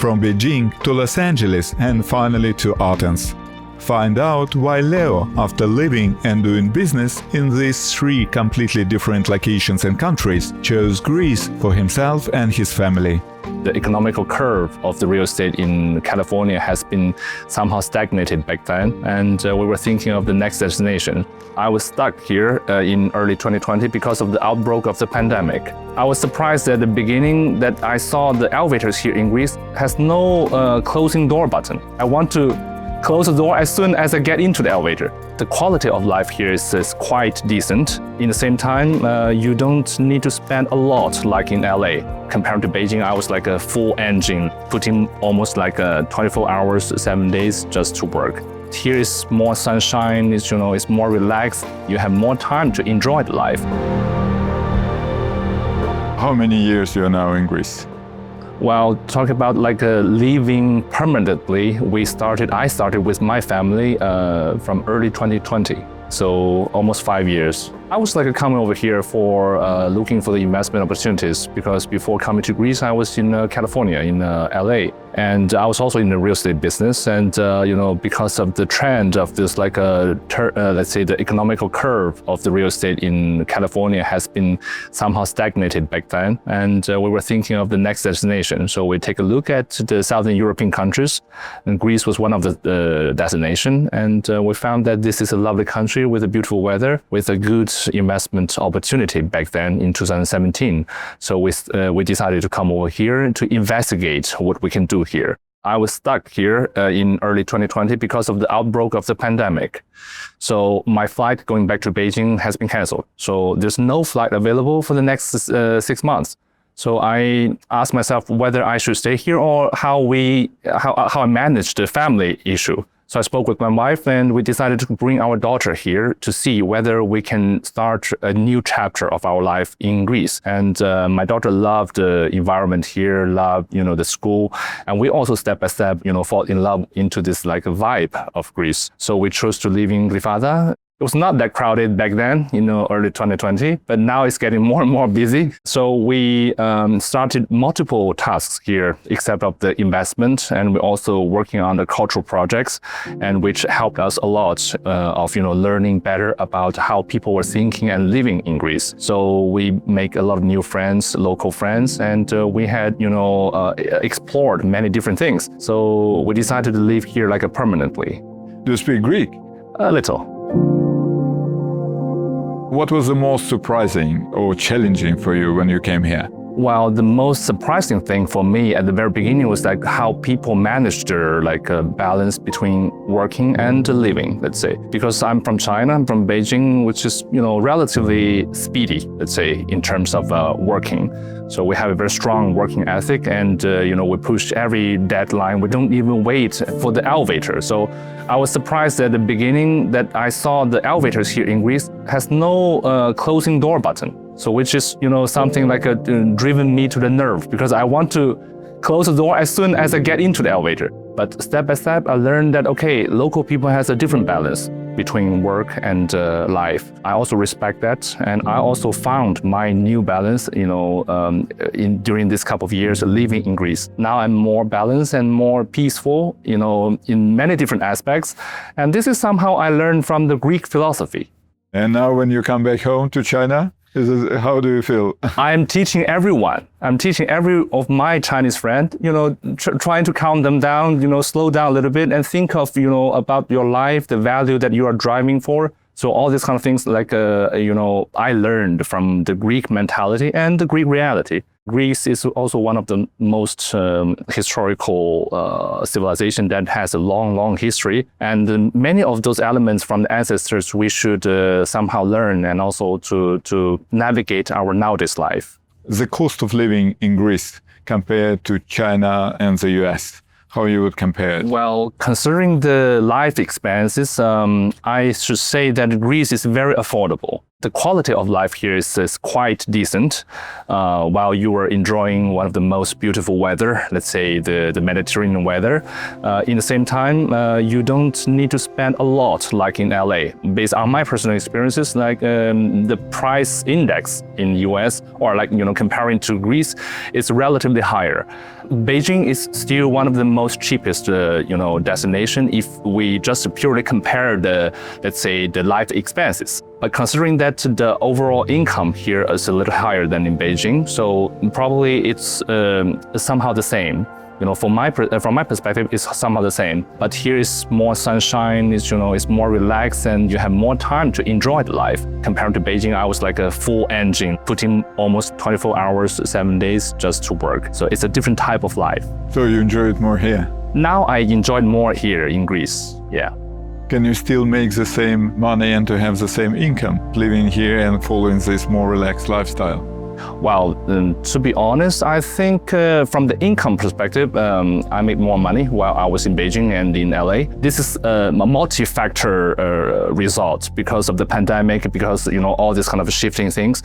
from Beijing to Los Angeles and finally to Athens. Find out why Leo, after living and doing business in these three completely different locations and countries, chose Greece for himself and his family. The economical curve of the real estate in California has been somehow stagnated back then, and we were thinking of the next destination. I was stuck here in early 2020 because of the outbreak of the pandemic. I was surprised at the beginning that I saw the elevators here in Greece has no closing door button. I want to close the door as soon as I get into the elevator. The quality of life here is quite decent. In the same time, you don't need to spend a lot like in LA. Compared to Beijing, I was like a full engine, putting almost like 24 hours, 7 days just to work. Here is more sunshine, it's more relaxed. You have more time to enjoy the life. How many years you are now in Greece? Well, talk about living permanently, I started with my family from early 2020, so almost 5 years. I was coming over here for looking for the investment opportunities because before coming to Greece, I was in California, in LA. And I was also in the real estate business. And, because of the trend of this, let's say the economical curve of the real estate in California has been somehow stagnated back then. And we were thinking of the next destination. So we take a look at the Southern European countries, and Greece was one of the destination. And we found that this is a lovely country with a beautiful weather, with a good investment opportunity back then in 2017. So we decided to come over here to investigate what we can do here. I was stuck here in early 2020 because of the outbreak of the pandemic. So my flight going back to Beijing has been canceled. So there's no flight available for the next 6 months. So I asked myself whether I should stay here or how I manage the family issue. So I spoke with my wife and we decided to bring our daughter here to see whether we can start a new chapter of our life in Greece. And my daughter loved the environment here, loved, the school. And we also step by step, fall in love into this vibe of Greece. So we chose to live in Glyfada. It was not that crowded back then, early 2020, but now it's getting more and more busy. So we started multiple tasks here, except of the investment, and we're also working on the cultural projects, and which helped us a lot of learning better about how people were thinking and living in Greece. So we make a lot of new friends, local friends, and we had explored many different things. So we decided to live here permanently. Do you speak Greek? A little. What was the most surprising or challenging for you when you came here? Well, the most surprising thing for me at the very beginning was how people manage their balance between working and living, let's say. Because I'm from China, I'm from Beijing, which is, relatively speedy, let's say, in terms of working. So we have a very strong working ethic and, we push every deadline. We don't even wait for the elevator. So I was surprised at the beginning that I saw the elevators here in Greece has no closing door button. So which is, something driven me to the nerve because I want to close the door as soon as I get into the elevator. But step by step, I learned that, local people has a different balance between work and life. I also respect that. And I also found my new balance, during this couple of years living in Greece. Now I'm more balanced and more peaceful, in many different aspects. And this is somehow I learned from the Greek philosophy. And now when you come back home to China, how do you feel? I'm teaching everyone. I'm teaching every of my Chinese friends, trying to calm them down, slow down a little bit and think of, about your life, the value that you are driving for. So all these kind of things I learned from the Greek mentality and the Greek reality. Greece is also one of the most historical civilization that has a long, long history. And many of those elements from the ancestors we should somehow learn and also to navigate our nowadays life. The cost of living in Greece compared to China and the US, how you would compare it? Well, considering the life expenses, I should say that Greece is very affordable. the quality of life here is quite decent. While you are enjoying one of the most beautiful weather, let's say the Mediterranean weather, in the same time, you don't need to spend a lot like in LA. Based on my personal experiences, like the price index in US or like, comparing to Greece, is relatively higher. Beijing is still one of the most cheapest, destination if we just purely compare let's say, the life expenses. But considering that the overall income here is a little higher than in Beijing, so probably it's somehow the same. From my perspective, it's somehow the same. But here is more sunshine, it's more relaxed, and you have more time to enjoy the life. Compared to Beijing, I was like a full engine, putting almost 24 hours, 7 days just to work. So it's a different type of life. So you enjoy it more here? Now I enjoy it more here in Greece, yeah. Can you still make the same money and to have the same income living here and following this more relaxed lifestyle? Well, to be honest, I think from the income perspective, I made more money while I was in Beijing and in LA. This is a multi-factor result because of the pandemic, because all these kind of shifting things.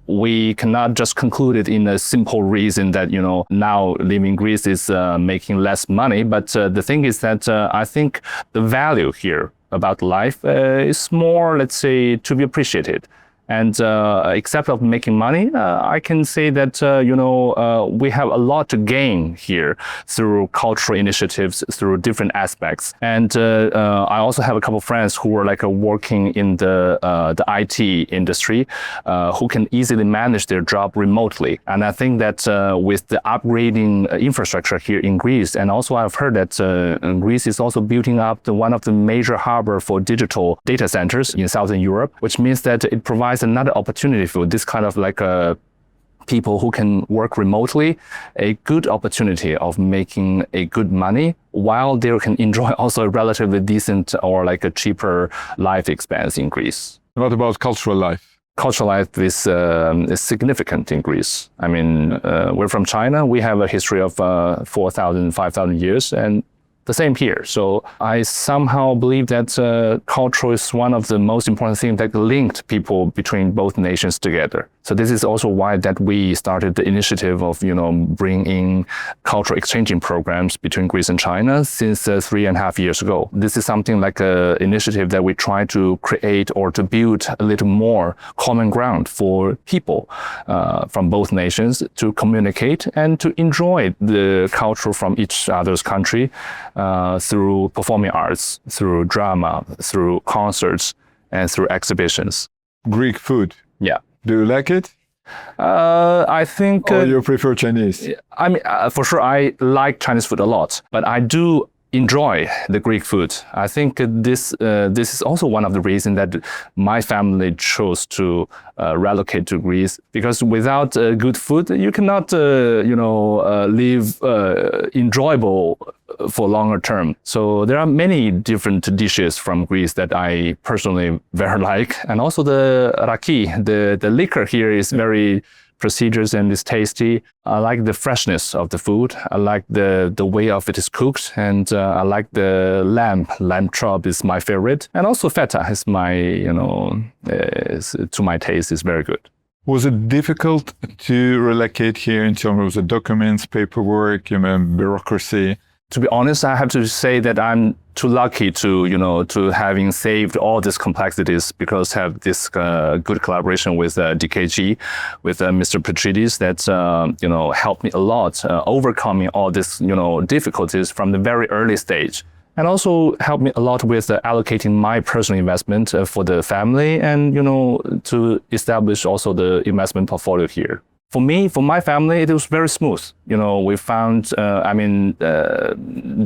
We cannot just conclude it in a simple reason that now living in Greece is making less money. But the thing is that I think the value here about life is more, let's say, to be appreciated. And except of making money, I can say that, we have a lot to gain here through cultural initiatives, through different aspects. And I also have a couple of friends who are like working in the IT industry, who can easily manage their job remotely. And I think that with the upgrading infrastructure here in Greece, and also I've heard that Greece is also building up one of the major harbor for digital data centers in Southern Europe, which means that it provides another opportunity for this kind of like people who can work remotely, a good opportunity of making a good money while they can enjoy also a relatively decent or like a cheaper life expense in Greece. What about cultural life? Cultural life is significant in Greece. I mean, we're from China. We have a history of 4,000, 5,000 years, and the same here. So I somehow believe that culture is one of the most important things that linked people between both nations together. So this is also why that we started the initiative of, bringing in cultural exchanging programs between Greece and China since 3.5 years ago. This is something like an initiative that we try to create or to build a little more common ground for people from both nations to communicate and to enjoy the culture from each other's country through performing arts, through drama, through concerts, and through exhibitions. Greek food. Yeah. Do you like it? I think... Or you prefer Chinese? I mean, for sure, I like Chinese food a lot, but I do enjoy the Greek food. I think this is also one of the reasons that my family chose to relocate to Greece, because without good food, you cannot, live enjoyable for longer term. So there are many different dishes from Greece that I personally very like. And also the raki, the liquor here is very prestigious and is tasty. I like the freshness of the food. I like the way of it is cooked, and I like the lamb chop is my favorite. And also feta is my, to my taste is very good. Was it difficult to relocate here in terms of the documents, paperwork, bureaucracy? To be honest, I have to say that I'm too lucky to having saved all these complexities, because have this good collaboration with DKG, with Mr. Petridis, that helped me a lot overcoming all these difficulties from the very early stage, and also helped me a lot with allocating my personal investment for the family, and to establish also the investment portfolio here. For me, for my family, it was very smooth. We found,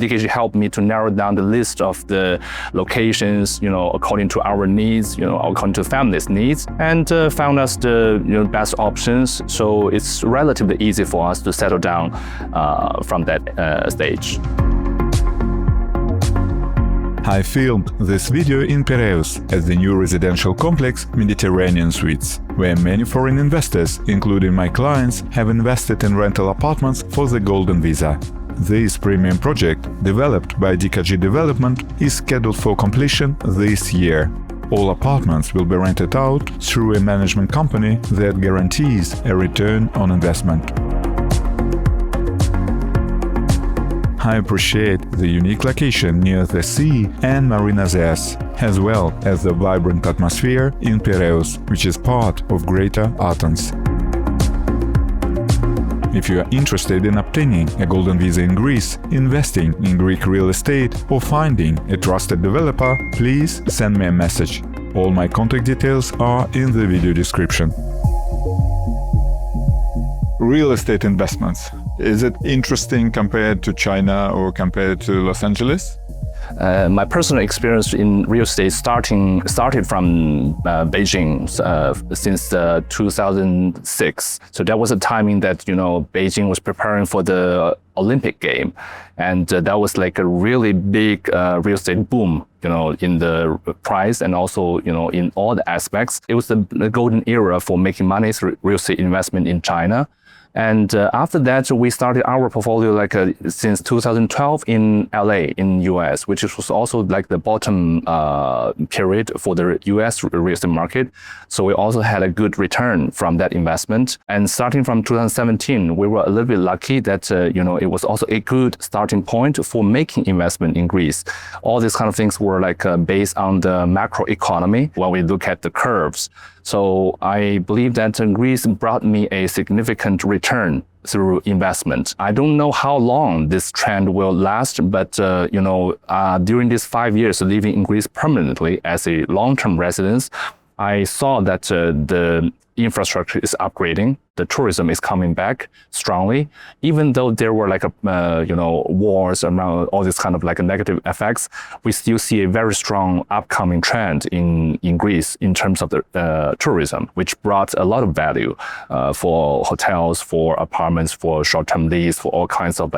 DKG helped me to narrow down the list of the locations, according to our needs, according to family's needs, and found us the best options. So it's relatively easy for us to settle down from that stage. I filmed this video in Piraeus at the new residential complex Mediterranean Suites, where many foreign investors, including my clients, have invested in rental apartments for the Golden Visa. This premium project, developed by DKG Development, is scheduled for completion this year. All apartments will be rented out through a management company that guarantees a return on investment. I appreciate the unique location near the sea and Marina Zes, as well as the vibrant atmosphere in Piraeus, which is part of Greater Athens. If you are interested in obtaining a golden visa in Greece, investing in Greek real estate, or finding a trusted developer, please send me a message. All my contact details are in the video description. Real estate investments. Is it interesting compared to China or compared to Los Angeles? My personal experience in real estate started from Beijing since 2006. So that was a timing that Beijing was preparing for the Olympic game, and that was like a really big real estate boom. In the price and also in all the aspects. It was the golden era for making money through real estate investment in China. And after that, we started our portfolio since 2012 in LA, in US, which was also like the bottom period for the US real estate market. So we also had a good return from that investment. And starting from 2017, we were a little bit lucky that, it was also a good starting point for making investment in Greece. All these kind of things were based on the macro economy when we look at the curves. So I believe that Greece brought me a significant return through investment. I don't know how long this trend will last, but during these 5 years living in Greece permanently as a long-term resident, I saw that the infrastructure is upgrading, the tourism is coming back strongly, even though there were wars around all this kind of negative effects. We still see a very strong upcoming trend in Greece in terms of the tourism, which brought a lot of value for hotels, for apartments, for short-term lease, for all kinds of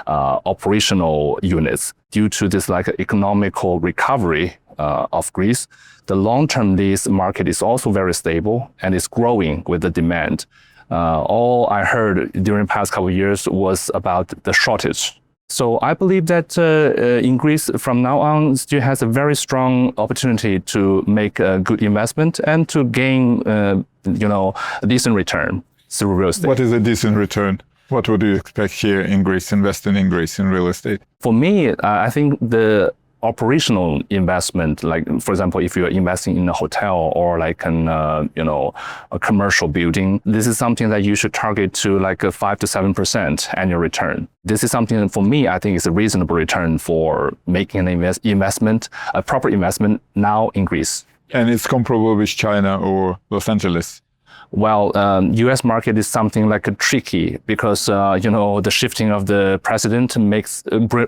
operational units. Due to this economical recovery of Greece, the long-term lease market is also very stable and is growing with the demand. All I heard during the past couple of years was about the shortage. So I believe that in Greece from now on still has a very strong opportunity to make a good investment and to gain a decent return through real estate. What is a decent return? What would you expect here in Greece, investing in Greece in real estate? For me, I think the operational investment, for example, if you're investing in a hotel or a commercial building, this is something that you should target to a 5 to 7% annual return. This is something that for me, I think is a reasonable return for making an investment, a proper investment now in Greece. And it's comparable with China or Los Angeles? Well, U.S. market is something tricky because, the shifting of the president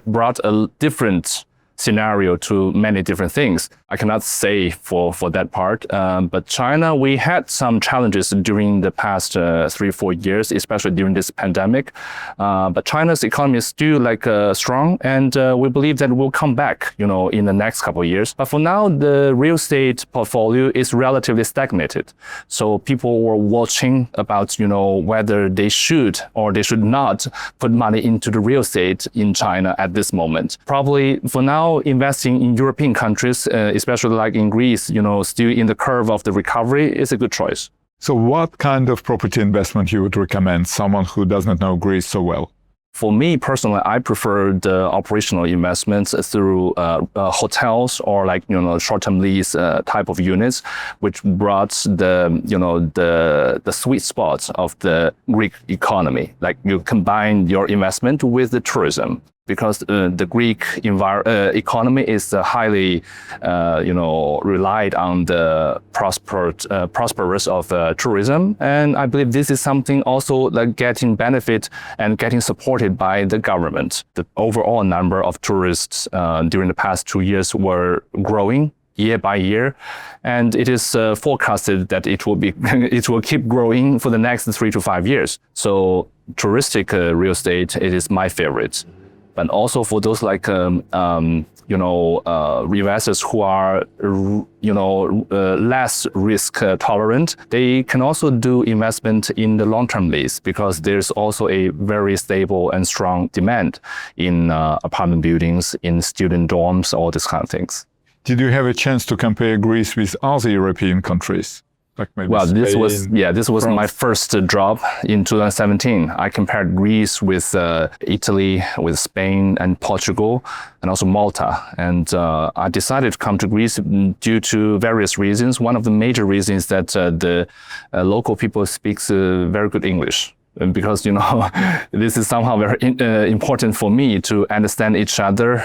brought a different scenario to many different things. I cannot say for that part, but China, we had some challenges during the past 3-4 years, especially during this pandemic. But China's economy is still strong, and we believe that will come back, in the next couple of years. But for now, the real estate portfolio is relatively stagnated. So people were watching about, whether they should or they should not put money into the real estate in China at this moment. Probably for now, investing in European countries, especially in Greece, still in the curve of the recovery, is a good choice. So what kind of property investment you would recommend someone who does not know Greece so well? For me personally, I prefer the operational investments through hotels or short-term lease type of units, which brought the sweet spots of the Greek economy. You combine your investment with the tourism. Because the Greek economy is highly, relied on the prosperous of tourism, and I believe this is something also getting benefit and getting supported by the government. The overall number of tourists during the past 2 years were growing year by year, and it is forecasted that it will keep growing for the next 3 to 5 years. So touristic real estate, it is my favorite. But also for those investors who are less risk tolerant, they can also do investment in the long-term lease because there's also a very stable and strong demand in apartment buildings, in student dorms, all these kind of things. Did you have a chance to compare Greece with other European countries? Like maybe Well, this Spain, was France? my first job in 2017. I compared Greece with Italy, with Spain and Portugal, and also Malta. And I decided to come to Greece due to various reasons. One of the major reasons is that the local people speaks very good English. And because, this is somehow very important for me to understand each other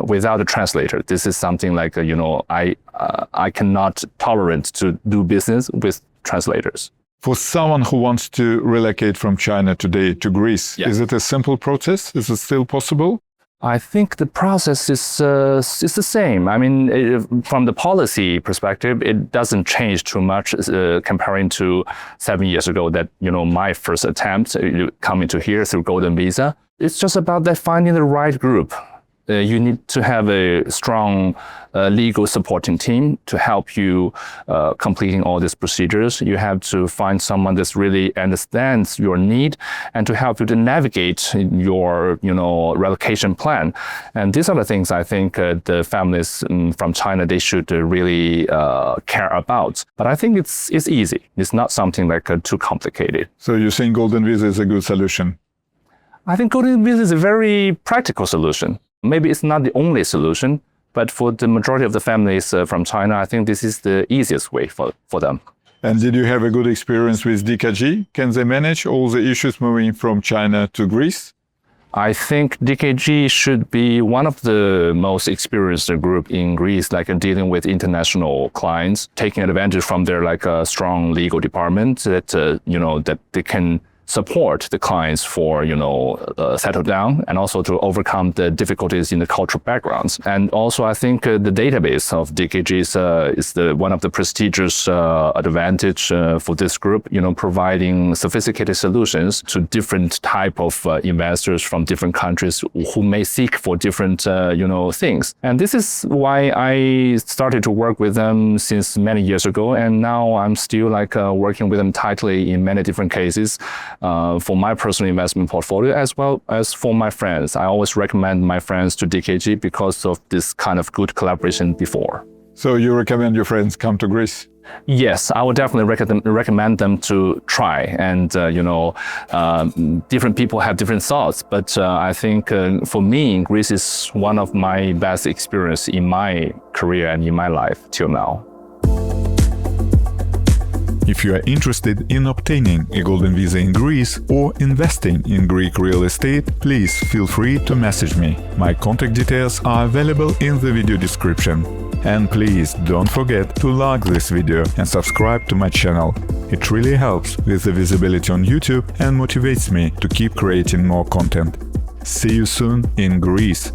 without a translator. This is something like, I cannot tolerate to do business with translators. For someone who wants to relocate from China today to Greece, Yeah. is it a simple process? Is it still possible? I think the process is the same. I mean, from the policy perspective, it doesn't change too much comparing to 7 years ago that, my first attempt coming to here through Golden Visa. It's just about that finding the right group. You need to have a strong legal supporting team to help you completing all these procedures. You have to find someone that really understands your need and to help you to navigate your, relocation plan. And these are the things I think the families from China, they should really care about. But I think it's easy. It's not something like too complicated. So you think Golden Visa is a good solution? I think Golden Visa is a very practical solution. Maybe it's not the only solution, but for the majority of the families from China, I think this is the easiest way for them. And did you have a good experience with DKG? Can they manage all the issues moving from China to Greece? I think DKG should be one of the most experienced group in Greece, like dealing with international clients, taking advantage from their strong legal department that that they can support the clients for, settle down and also to overcome the difficulties in the cultural backgrounds. And also, I think the database of DKG is one of the prestigious advantage for this group, providing sophisticated solutions to different type of investors from different countries who may seek for different, things. And this is why I started to work with them since many years ago. And now I'm still working with them tightly in many different cases. For my personal investment portfolio as well as for my friends. I always recommend my friends to DKG because of this kind of good collaboration before. So you recommend your friends come to Greece? Yes, I would definitely recommend them to try. And, different people have different thoughts. But I think for me, Greece is one of my best experience in my career and in my life till now. If you are interested in obtaining a Golden Visa in Greece or investing in Greek real estate, please feel free to message me. My contact details are available in the video description. And please don't forget to like this video and subscribe to my channel. It really helps with the visibility on YouTube and motivates me to keep creating more content. See you soon in Greece!